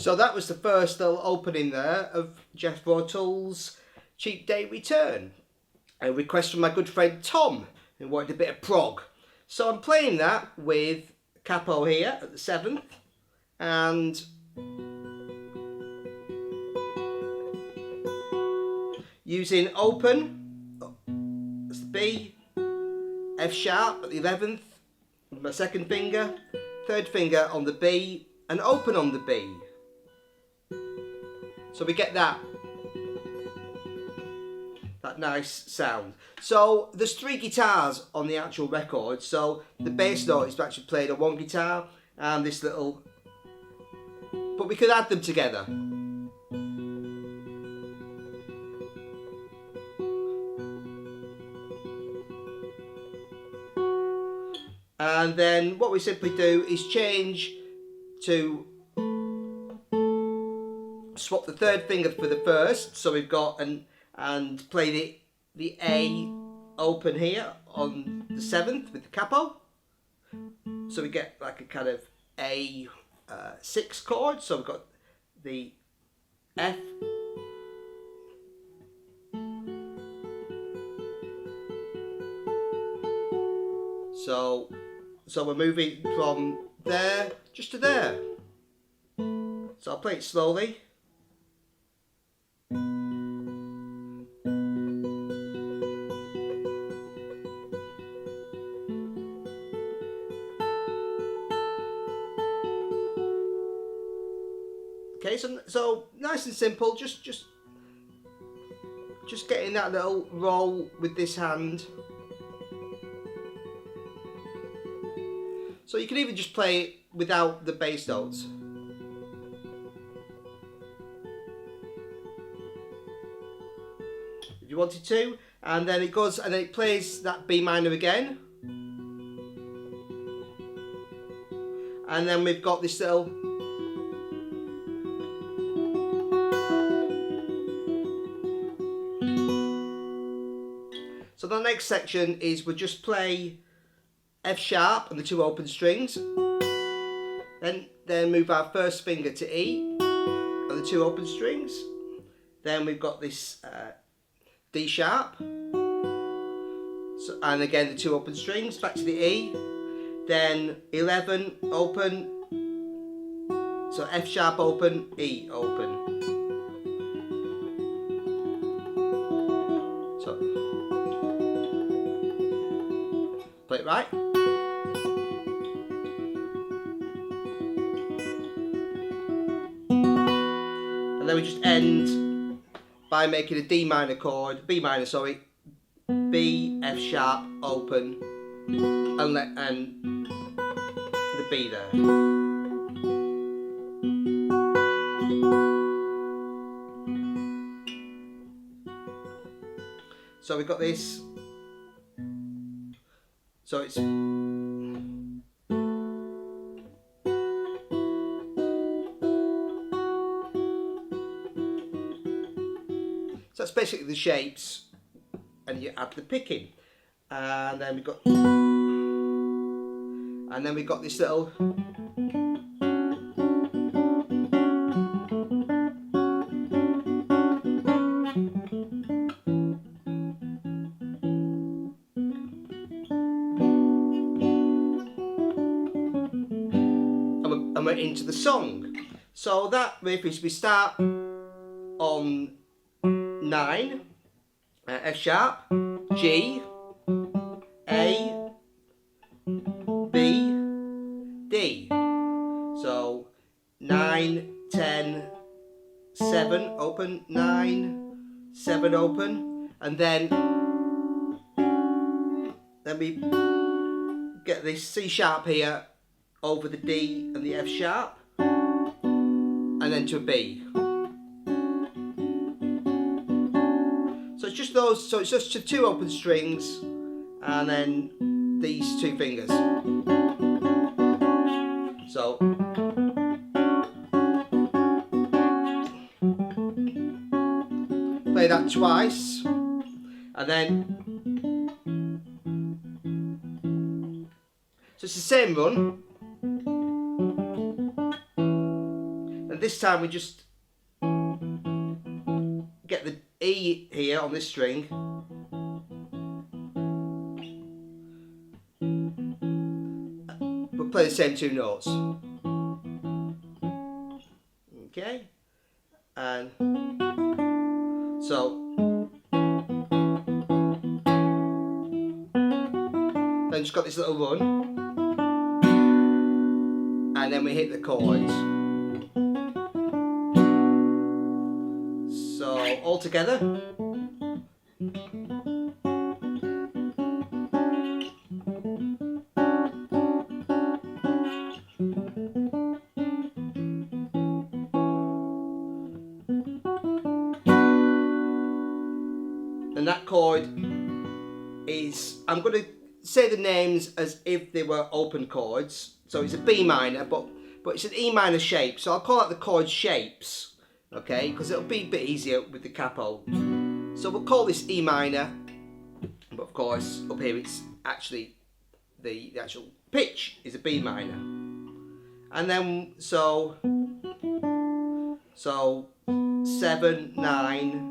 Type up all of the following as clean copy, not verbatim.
So that was the first little opening there of Jethro Tull's Cheap Date Return. A request from my good friend Tom, who wanted a bit of prog. So I'm playing that with capo here at the 7th, and using open as the B, F sharp at the 11th, with my second finger, third finger on the B, and open on the B. So we get that nice sound. So there's 3 guitars on the actual record, so the bass note is actually played on one guitar, and this little, but we could add them together. And then what we simply do is change to swap the third finger for the first, so we've got and play the A open here on the 7th with the capo, so we get like a kind of A 6 chord. So we've got the F, so we're moving from there just to there. So I'll play it slowly. Okay, so nice and simple, just getting that little roll with this hand. So you can even just play it without the bass notes. If you wanted to, and then it goes and then it plays that B minor again. And then we've got this little, so the next section is we'll just play F sharp and the 2 open strings, then move our first finger to E and the 2 open strings, then we've got this D sharp, so, and again the 2 open strings, back to the E, then 11 open, so F sharp open, E open. So play it right. And then we just end by making a D minor chord, B minor, sorry, B, F sharp, open, and the B there. So we've got this, so it's, so that's basically the shapes, and you add the picking, and then we've got this little, and we're into the song. So that riff is, we start on 9, F sharp, G, A, B, D. So 9, 10, 7 open, 9, 7 open, and then we get this C sharp here over the D and the F sharp, and then to a B. So it's just those, so it's just 2 open strings and then these 2 fingers. So play that twice, and then so it's the same run. And this time we just get the E here on this string. But play the same two notes. Okay? And so then just got this little run, and then we hit the chords. So all together. And that chord is, I'm going to say the names as if they were open chords. So it's a B minor, but it's an E minor shape. So I'll call out the chord shapes, okay? Because it'll be a bit easier with the capo. So we'll call this E minor, but of course up here it's actually the actual pitch is a B minor. And then so 7, 9.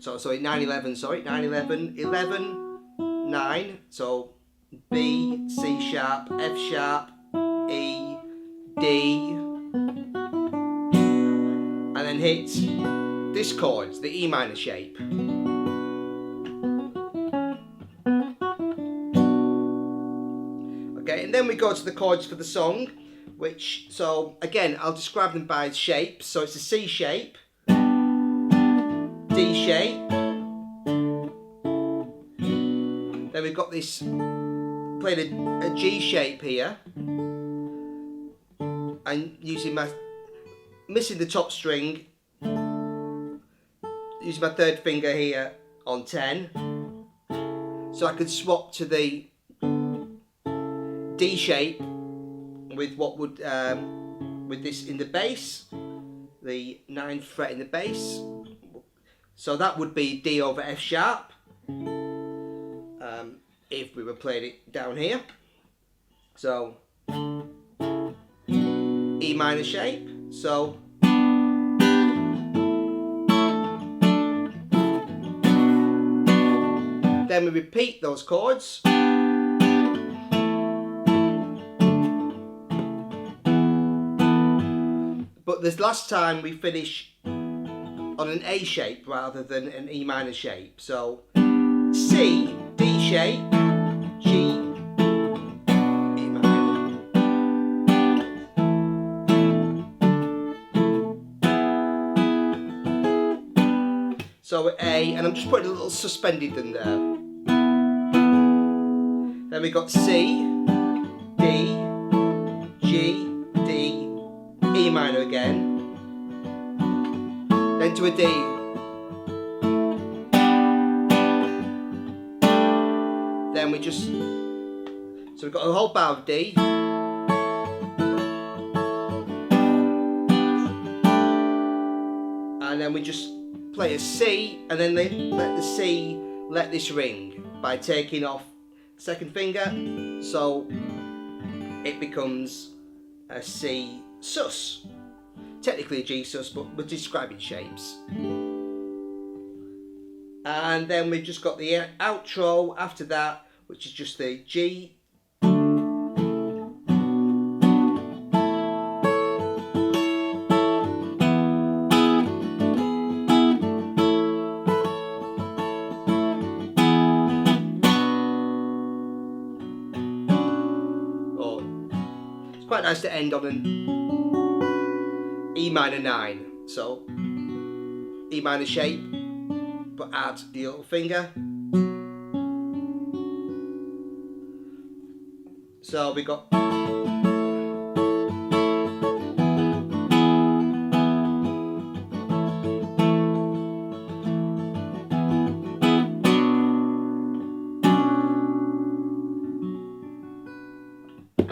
So sorry, 9, 11, sorry, 9, 11, 11, 9, so B, C sharp, F sharp, E, D, and then hit this chord, the E minor shape. Okay, and then we go to the chords for the song, which, so again, I'll describe them by shapes. So it's a C shape, D shape, then we've got this, playing a G shape here, and missing the top string, using my third finger here on 10, so I could swap to the D shape with what would, with this in the bass, the 9th fret in the bass. So that would be D over F sharp, if we were playing it down here. So E minor shape. So then we repeat those chords. But this last time we finish on an A shape rather than an E minor shape. So C, D shape, G, E minor. So A, and I'm just putting a little suspended in there. Then we got C, D, G, D, E minor again. Then to a D. Then we just, so we've got a whole bar of D. And then we just play a C, and then let the C let this ring by taking off the second finger, so it becomes a C sus. Technically a G sus, but we're describing shapes. And then we've just got the outro after that, which is just the G. Oh, it's quite nice to end on an E minor 9, so E minor shape, but add the little finger. So we got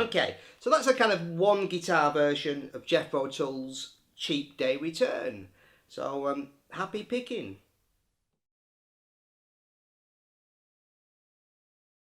okay, so that's a kind of one guitar version of Jethro Tull's Cheap Day Return. So happy picking.